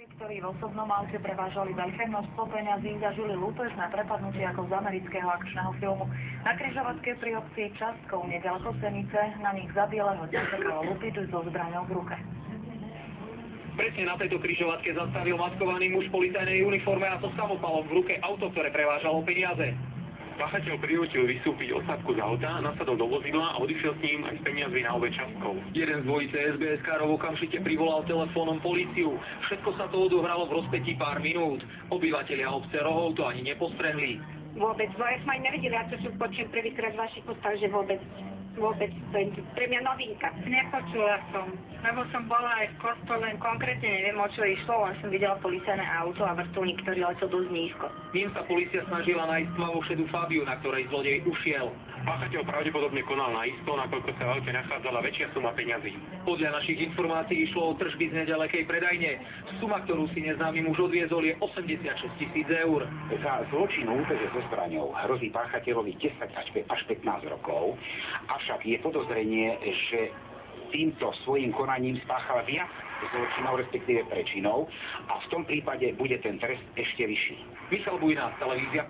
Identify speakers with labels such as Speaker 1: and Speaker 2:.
Speaker 1: Ktorí v osobnom aute prevážali veľké množstvo peňazí, zažili lúpežné prepadnutie ako z amerického akčného filmu. Na križovatke pri obci Častkov nedaleko Senice na nich za bieleho dňa čakal lupič so zbraňou v ruke.
Speaker 2: Presne na tejto križovatke zastavil maskovaný muž v policajnej uniforme a so samopalom v ruke auto, ktoré prevážalo peniaze.
Speaker 3: Páchateľ prinútil vystúpiť odsadku z auta, nasadol do vozidla a odišiel s ním aj s peniazmi na obec Častkov.
Speaker 2: Jeden z dvojice SBS-károv okamžite privolal telefónom políciu. Všetko sa to odohralo v rozpätí pár minút. Obyvatelia obce Rohov to ani nepostrehli.
Speaker 4: Vôbec, bo ja som aj nevedela, ja to som počujem prvýkrát z vašich ústav, že vôbec, to je pre mňa novinka.
Speaker 5: Nepočula som, lebo som bola aj v kostole, konkrétne neviem, o čo išlo, len som videla policajné auto a vrtuľník, ktorý letel dosť nízko.
Speaker 2: Ním sa polícia snažila nájsť tmavú šedú Fabiu, na ktorej zlodej ušiel.
Speaker 3: Páchateľ pravdepodobne konal naisto, nakoľko sa v aute nachádzala väčšia suma peňazí.
Speaker 2: Podľa našich informácií išlo o tržby z nedalekej predajne. Suma, ktorú si neznámy muž odviezol, je 86 000 eur.
Speaker 6: Za zločin úteže so zbraňou hrozí páchateľovi 10 až 15 rokov, avšak je podozrenie, že týmto svojím konaním spáchal viac zločinov, respektíve prečinov, a v tom prípade bude ten trest ešte vyšší.
Speaker 2: Michal Bujná, televízia.